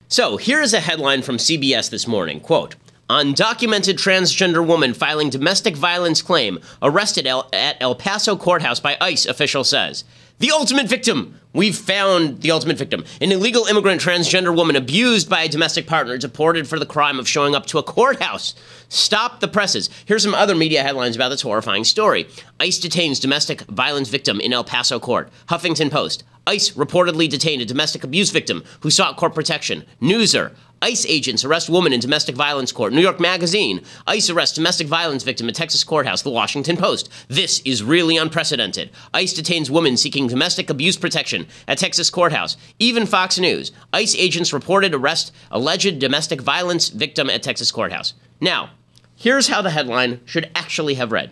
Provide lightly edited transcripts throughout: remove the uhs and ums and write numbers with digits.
So here's a headline from CBS this morning, quote, "Undocumented transgender woman filing domestic violence claim arrested at El Paso courthouse by ICE, official says. The ultimate victim. We've found the ultimate victim. An illegal immigrant transgender woman abused by a domestic partner deported for the crime of showing up to a courthouse. Stop the presses." Here's some other media headlines about this horrifying story. ICE detains domestic violence victim in El Paso court. Huffington Post. ICE reportedly detained a domestic abuse victim who sought court protection. Newser. ICE agents arrest woman in domestic violence court. New York Magazine. ICE arrests domestic violence victim at Texas courthouse. The Washington Post. This is really unprecedented. ICE detains woman seeking domestic abuse protection at Texas courthouse. Even Fox News. ICE agents reported arrest alleged domestic violence victim at Texas courthouse. Now, here's how the headline should actually have read.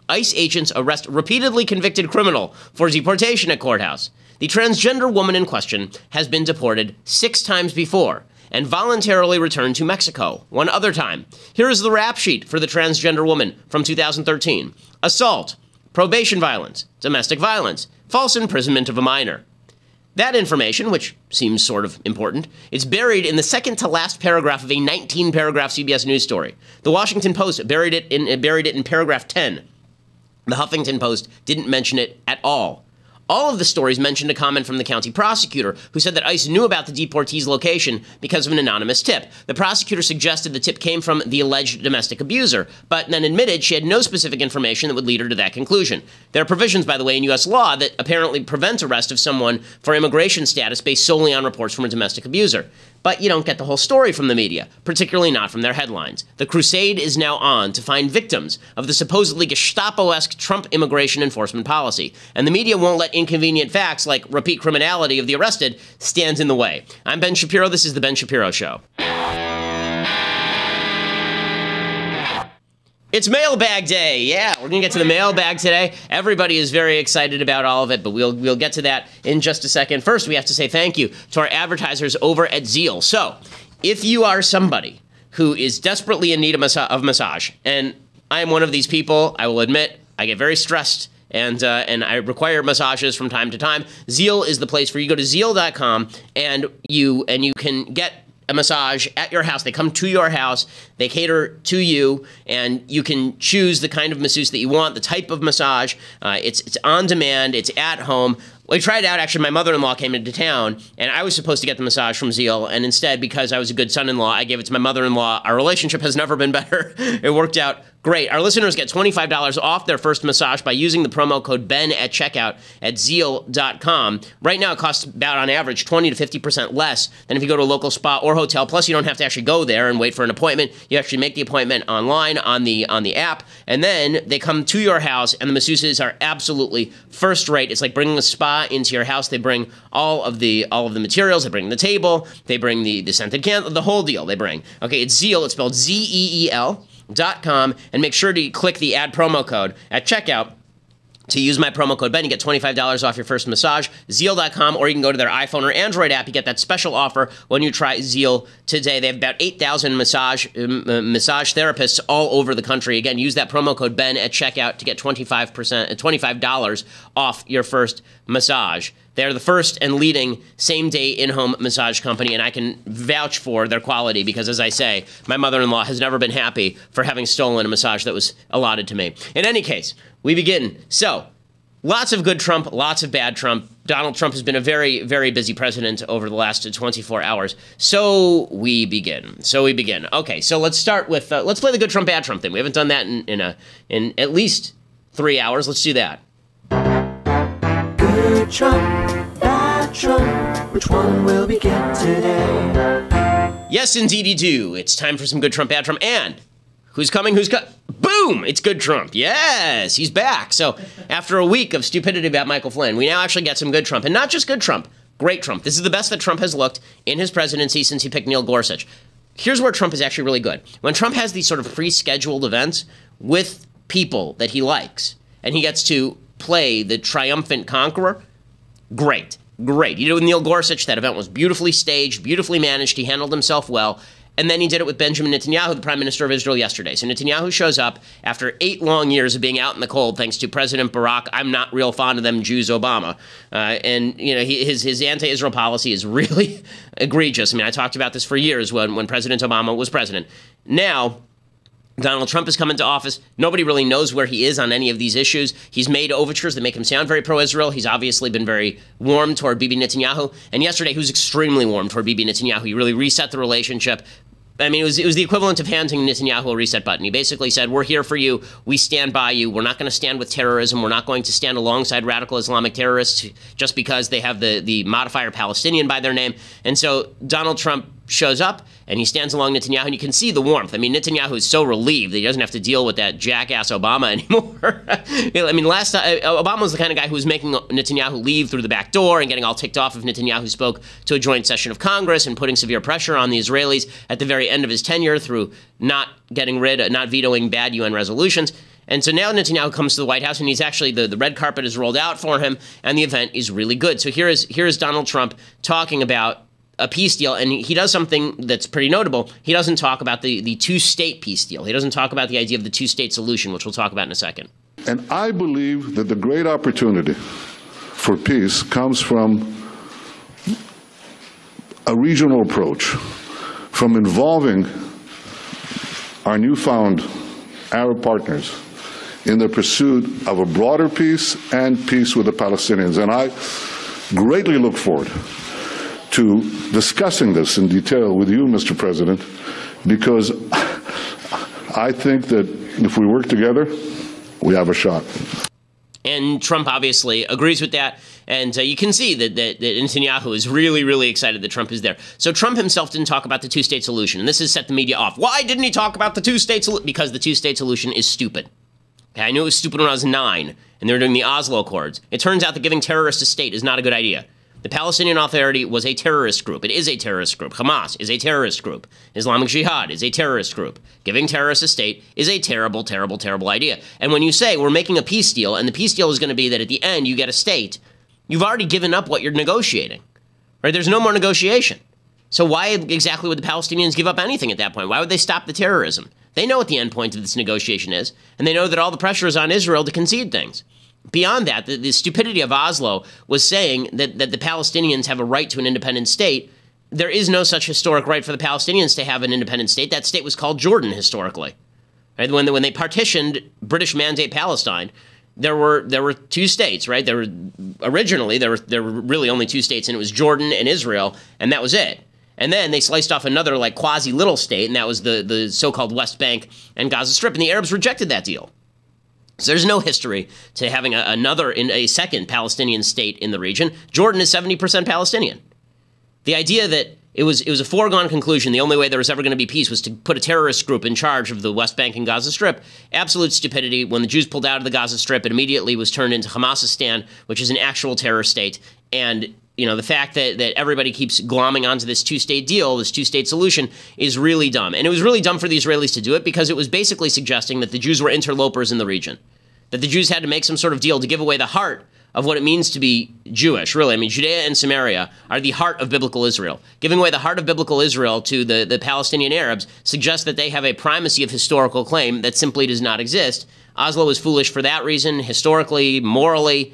ICE agents arrest repeatedly convicted criminal for deportation at courthouse. The transgender woman in question has been deported 6 times before and voluntarily returned to Mexico 1 other time. Here is the rap sheet for the transgender woman from 2013. Assault, probation violence, domestic violence, false imprisonment of a minor. That information, which seems sort of important, is buried in the second to last paragraph of a 19-paragraph CBS News story. The Washington Post buried it in paragraph 10. The Huffington Post didn't mention it at all. All of the stories mentioned a comment from the county prosecutor who said that ICE knew about the deportee's location because of an anonymous tip. The prosecutor suggested the tip came from the alleged domestic abuser, but then admitted she had no specific information that would lead her to that conclusion. There are provisions, by the way, in U.S. law that apparently prevent arrest of someone for immigration status based solely on reports from a domestic abuser. But you don't get the whole story from the media, particularly not from their headlines. The crusade is now on to find victims of the supposedly Gestapo-esque Trump immigration enforcement policy. And the media won't let inconvenient facts like repeat criminality of the arrested stand in the way. I'm Ben Shapiro. This is The Ben Shapiro Show. It's mailbag day. Yeah, we're going to get to the mailbag today. Everybody is very excited about all of it, but we'll get to that in just a second. First, we have to say thank you to our advertisers over at Zeal. So, if you are somebody who is desperately in need of massage, and I am one of these people, I will admit, I get very stressed and I require massages from time to time. Zeal is the place for you. Go to zeal.com and you can get a massage at your house. They come to your house, they cater to you, and you can choose the kind of masseuse that you want, the type of massage. It's on demand, it's at home. We tried it out, actually. My mother-in-law came into town, and I was supposed to get the massage from Zeal, and instead, because I was a good son-in-law, I gave it to my mother-in-law. Our relationship has never been better. It worked out great. Our listeners get $25 off their first massage by using the promo code BEN at checkout at zeal.com. Right now, it costs about, on average, 20 to 50% less than if you go to a local spa or hotel. Plus, you don't have to actually go there and wait for an appointment. You actually make the appointment online on the app, and then they come to your house, and the masseuses are absolutely first-rate. It's like bringing a spa into your house. They bring all of the materials. They bring the table. They bring the scented candle, the whole deal. They bring. Okay, it's Zeal. It's spelled ZEEL.com, and make sure to click the add promo code at checkout to use my promo code BEN. You get $25 off your first massage. Zeal.com, or you can go to their iPhone or Android app. You get that special offer when you try Zeal today. They have about 8,000 massage therapists all over the country. Again, use that promo code BEN at checkout to get $25 off your first massage. They're the first and leading same-day in-home massage company, and I can vouch for their quality because, as I say, my mother-in-law has never been happy for having stolen a massage that was allotted to me. In any case, we begin. So, lots of good Trump, lots of bad Trump. Donald Trump has been a very, very busy president over the last 24 hours. So we begin. Okay, so let's start with, let's play the good Trump, bad Trump thing. We haven't done that in at least 3 hours. Let's do that. Good Trump, bad Trump, which one will we get today? Yes, indeedy do. It's time for some good Trump, bad Trump, and who's coming? Boom! It's good Trump. Yes, he's back. So after a week of stupidity about Michael Flynn, we now actually get some good Trump, and not just good Trump, great Trump. This is the best that Trump has looked in his presidency since he picked Neil Gorsuch. Here's where Trump is actually really good. When Trump has these sort of pre-scheduled events with people that he likes, and he gets to play the triumphant conqueror, great. You know, with Neil Gorsuch, that event was beautifully staged, beautifully managed. He handled himself well. And then he did it with Benjamin Netanyahu, the prime minister of Israel, yesterday. So Netanyahu shows up after 8 long years of being out in the cold, thanks to President Barack, I'm not real fond of them Jews, Obama. And, you know, his anti-Israel policy is really egregious. I mean, I talked about this for years when President Obama was president. Now, Donald Trump has come into office. Nobody really knows where he is on any of these issues. He's made overtures that make him sound very pro-Israel. He's obviously been very warm toward Bibi Netanyahu. And yesterday, he was extremely warm toward Bibi Netanyahu. He really reset the relationship. I mean, it was the equivalent of handing Netanyahu a reset button. He basically said, we're here for you. We stand by you. We're not going to stand with terrorism. We're not going to stand alongside radical Islamic terrorists just because they have the modifier Palestinian by their name. And so Donald Trump shows up and he stands along Netanyahu, and you can see the warmth. I mean, Netanyahu is so relieved that he doesn't have to deal with that jackass Obama anymore. I mean, last time, Obama was the kind of guy who was making Netanyahu leave through the back door and getting all ticked off if Netanyahu spoke to a joint session of Congress and putting severe pressure on the Israelis at the very end of his tenure through not vetoing bad UN resolutions. And so now Netanyahu comes to the White House, and he's actually, the red carpet is rolled out for him, and the event is really good. So here is Donald Trump talking about a peace deal, and he does something that's pretty notable. He doesn't talk about the two-state peace deal. He doesn't talk about the idea of the two-state solution, which we'll talk about in a second. And I believe that the great opportunity for peace comes from a regional approach, from involving our newfound Arab partners in the pursuit of a broader peace and peace with the Palestinians. And I greatly look forward to discussing this in detail with you, Mr. President, because I think that if we work together, we have a shot. And Trump obviously agrees with that. And you can see that Netanyahu is really, really excited that Trump is there. So Trump himself didn't talk about the two-state solution. And this has set the media off. Why didn't he talk about the two-state solution? Because the two-state solution is stupid. Okay, I knew it was stupid when I was 9, and they were doing the Oslo Accords. It turns out that giving terrorists a state is not a good idea. The Palestinian Authority was a terrorist group. It is a terrorist group. Hamas is a terrorist group. Islamic Jihad is a terrorist group. Giving terrorists a state is a terrible, terrible, terrible idea. And when you say we're making a peace deal, and the peace deal is going to be that at the end you get a state, you've already given up what you're negotiating. Right? There's no more negotiation. So why exactly would the Palestinians give up anything at that point? Why would they stop the terrorism? They know what the end point of this negotiation is, and they know that all the pressure is on Israel to concede things. Beyond that, the stupidity of Oslo was saying that the Palestinians have a right to an independent state. There is no such historic right for the Palestinians to have an independent state. That state was called Jordan historically. Right? When they partitioned British Mandate Palestine, there were 2 states, right? Originally there were really only 2 states, and it was Jordan and Israel, and that was it. And then they sliced off another like quasi little state, and that was the so-called West Bank and Gaza Strip, and the Arabs rejected that deal. So there's no history to having a second Palestinian state in the region. Jordan is 70% Palestinian. The idea that it was a foregone conclusion, the only way there was ever going to be peace was to put a terrorist group in charge of the West Bank and Gaza Strip. Absolute stupidity. When the Jews pulled out of the Gaza Strip, it immediately was turned into Hamasistan, which is an actual terror state. And you know, the fact that everybody keeps glomming onto this two-state deal, this two-state solution, is really dumb. And it was really dumb for the Israelis to do it because it was basically suggesting that the Jews were interlopers in the region, that the Jews had to make some sort of deal to give away the heart of what it means to be Jewish, really. I mean, Judea and Samaria are the heart of biblical Israel. Giving away the heart of biblical Israel to the Palestinian Arabs suggests that they have a primacy of historical claim that simply does not exist. Oslo is foolish for that reason, historically, morally,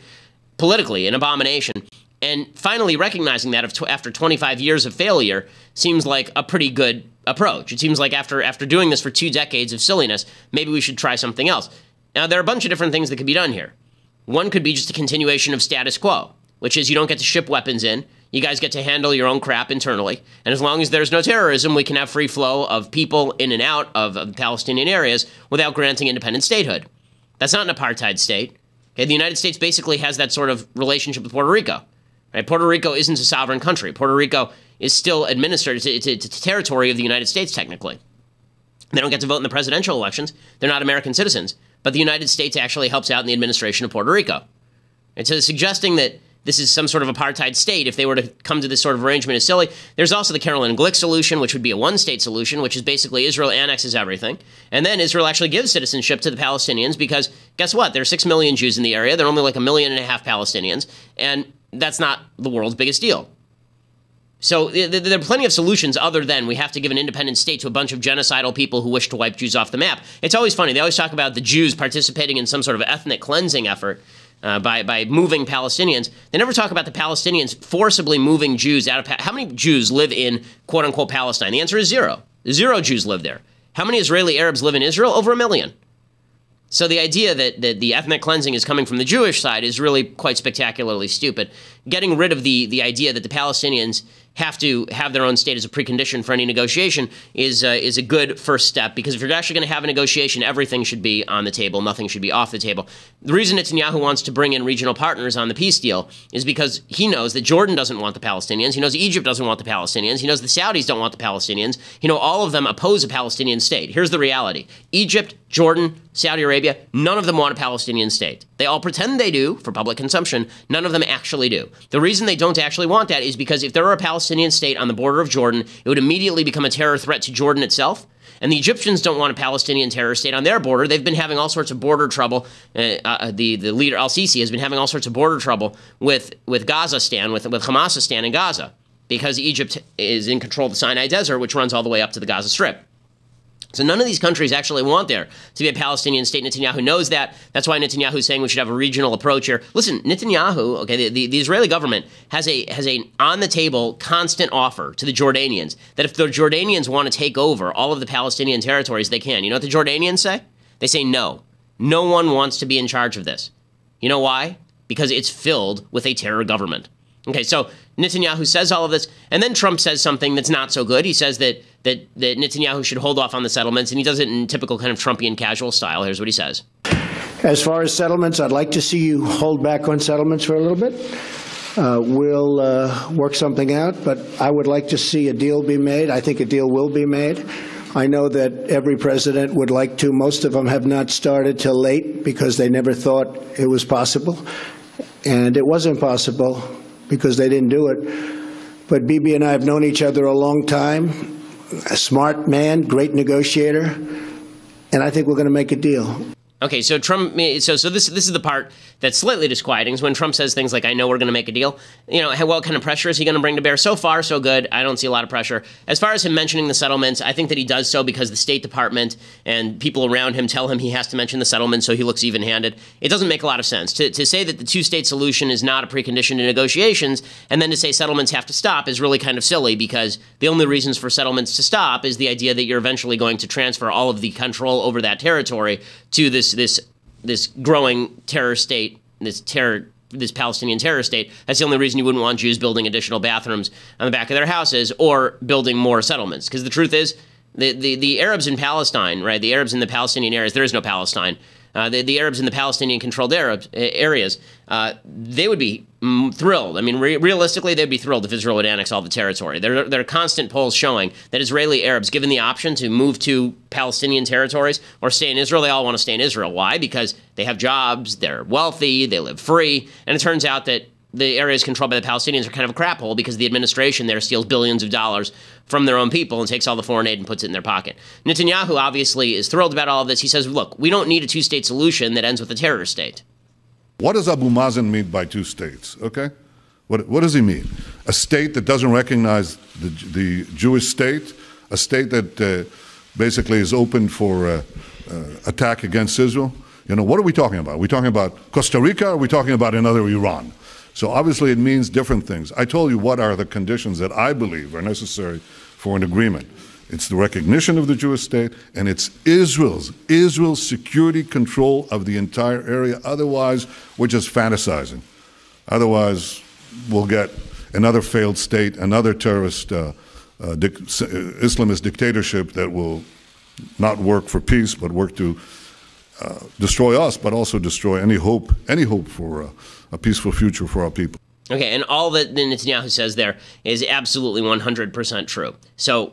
politically, an abomination. And finally, recognizing that after 25 years of failure seems like a pretty good approach. It seems like after doing this for 2 decades of silliness, maybe we should try something else. Now, there are a bunch of different things that could be done here. One could be just a continuation of status quo, which is you don't get to ship weapons in. You guys get to handle your own crap internally. And as long as there's no terrorism, we can have free flow of people in and out of Palestinian areas without granting independent statehood. That's not an apartheid state. Okay, the United States basically has that sort of relationship with Puerto Rico. Right? Puerto Rico isn't a sovereign country. Puerto Rico is still administered. It's territory of the United States, technically. They don't get to vote in the presidential elections. They're not American citizens. But the United States actually helps out in the administration of Puerto Rico. And so suggesting that this is some sort of apartheid state, if they were to come to this sort of arrangement, is silly. There's also the Carolyn Glick solution, which would be a one-state solution, which is basically Israel annexes everything. And then Israel actually gives citizenship to the Palestinians because, guess what? There are 6 million Jews in the area. There are only like 1.5 million Palestinians. And that's not the world's biggest deal. So there are plenty of solutions other than we have to give an independent state to a bunch of genocidal people who wish to wipe Jews off the map. It's always funny. They always talk about the Jews participating in some sort of ethnic cleansing effort by moving Palestinians. They never talk about the Palestinians forcibly moving Jews out of how many Jews live in quote-unquote Palestine? The answer is zero. 0 Jews live there. How many Israeli Arabs live in Israel? Over 1 million. So the idea that the ethnic cleansing is coming from the Jewish side is really quite spectacularly stupid. Getting rid of the idea that the Palestinians have to have their own state as a precondition for any negotiation is a good first step, because if you're actually going to have a negotiation, everything should be on the table. Nothing should be off the table. The reason Netanyahu wants to bring in regional partners on the peace deal is because he knows that Jordan doesn't want the Palestinians. He knows Egypt doesn't want the Palestinians. He knows the Saudis don't want the Palestinians. All of them oppose a Palestinian state. Here's the reality. Egypt, Jordan, Saudi Arabia, none of them want a Palestinian state. They all pretend they do for public consumption. None of them actually do. The reason they don't actually want that is because if there were a Palestinian state on the border of Jordan, it would immediately become a terror threat to Jordan itself. And the Egyptians don't want a Palestinian terror state on their border. They've been having all sorts of border trouble. The leader, al-Sisi, has been having all sorts of border trouble with Gazastan, with Hamasistan in Gaza, because Egypt is in control of the Sinai Desert, which runs all the way up to the Gaza Strip. So none of these countries actually want there to be a Palestinian state. Netanyahu knows that. That's why Netanyahu is saying we should have a regional approach here. Listen, Netanyahu, okay, the Israeli government has a on-the-table constant offer to the Jordanians that if the Jordanians want to take over all of the Palestinian territories, they can. You know what the Jordanians say? They say no. No one wants to be in charge of this. You know why? Because it's filled with a terror government. Okay, so Netanyahu says all of this, and then Trump says something that's not so good. He says that Netanyahu should hold off on the settlements, and he does it in typical kind of Trumpian casual style. Here's what he says. As far as settlements, I'd like to see you hold back on settlements for a little bit. We'll work something out, but I would like to see a deal be made. I think a deal will be made. I know that every president would like to. Most of them have not started till late because they never thought it was possible. And it wasn't possible because they didn't do it. But Bibi and I have known each other a long time, a smart man, great negotiator, and I think we're going to make a deal. Okay, so Trump. So this is the part that's slightly disquieting. Is when Trump says things like, "I know we're going to make a deal." What kind of pressure is he going to bring to bear? So far, so good. I don't see a lot of pressure. As far as him mentioning the settlements, I think that he does so because the State Department and people around him tell him he has to mention the settlements, so he looks even-handed. It doesn't make a lot of sense to say that the two-state solution is not a precondition to negotiations, and then to say settlements have to stop is really kind of silly, because the only reasons for settlements to stop is the idea that you're eventually going to transfer all of the control over that territory to this growing terror state, this Palestinian terror state. That's the only reason you wouldn't want Jews building additional bathrooms on the back of their houses or building more settlements. Because the truth is, the Arabs in Palestine, right? The Arabs in the Palestinian areas, there is no Palestine. The Arabs in the Palestinian-controlled areas, they would be thrilled. I mean, realistically, they'd be thrilled if Israel would annex all the territory. There are constant polls showing that Israeli Arabs, given the option to move to Palestinian territories or stay in Israel, they all want to stay in Israel. Why? Because they have jobs, they're wealthy, they live free, and it turns out that the areas controlled by the Palestinians are kind of a crap hole because the administration there steals billions of dollars from their own people and takes all the foreign aid and puts it in their pocket. Netanyahu obviously is thrilled about all of this. He says, look, we don't need a two-state solution that ends with a terror state. What does Abu Mazen mean by two states, okay? What does he mean? A state that doesn't recognize the Jewish state, a state that basically is open for attack against Israel? What are we talking about? Are we talking about Costa Rica, or are we talking about another Iran? So obviously it means different things. I told you what are the conditions that I believe are necessary for an agreement. It's the recognition of the Jewish state, and it's Israel's security control of the entire area. Otherwise, we're just fantasizing. Otherwise, we'll get another failed state, another terrorist Islamist dictatorship that will not work for peace, but work to destroy us, but also destroy any hope for a peaceful future for our people. Okay, and all that Netanyahu says there is absolutely 100% true. So,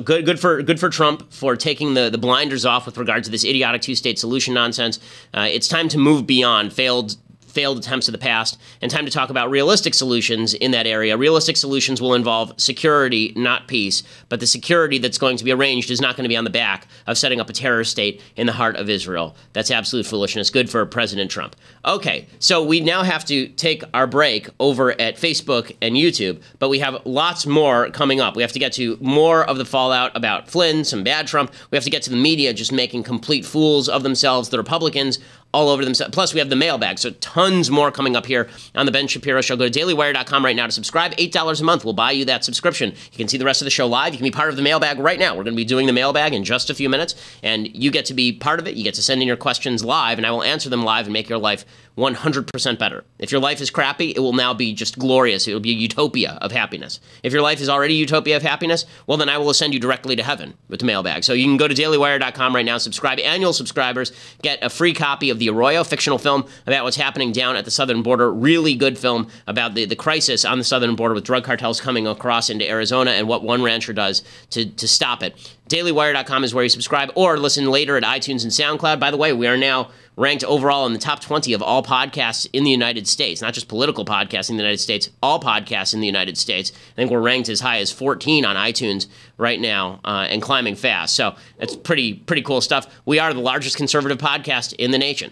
good for Trump for taking the blinders off with regard to this idiotic two-state solution nonsense. It's time to move beyond failed failed attempts of the past, and time to talk about realistic solutions in that area. Realistic solutions will involve security, not peace, but the security that's going to be arranged is not going to be on the back of setting up a terror state in the heart of Israel. That's absolute foolishness. Good for President Trump. Okay, so we now have to take our break over at Facebook and YouTube, but we have lots more coming up. We have to get to more of the fallout about Flynn, some bad Trump. We have to get to the media just making complete fools of themselves, the Republicans all over themselves. Plus, we have the mailbag, so tons more coming up here on The Ben Shapiro Show. Go to dailywire.com right now to subscribe. $8 a month will buy you that subscription. You can see the rest of the show live. You can be part of the mailbag right now. We're going to be doing the mailbag in just a few minutes, and you get to be part of it. You get to send in your questions live, and I will answer them live and make your life 100% better. If your life is crappy, it will now be just glorious. It will be a utopia of happiness. If your life is already a utopia of happiness, well, then I will send you directly to heaven with the mailbag. So you can go to dailywire.com right now, subscribe. Annual subscribers get a free copy of The Arroyo, fictional film about what's happening down at the southern border. Really good film about the crisis on the southern border with drug cartels coming across into Arizona and what one rancher does to stop it. dailywire.com is where you subscribe, or listen later at iTunes and SoundCloud. By the way, we are now ranked overall in the top 20 of all podcasts in the United States, not just political podcasts in the United States, all podcasts in the United States. I think we're ranked as high as 14 on iTunes right now and climbing fast. So it's pretty cool stuff. We are the largest conservative podcast in the nation.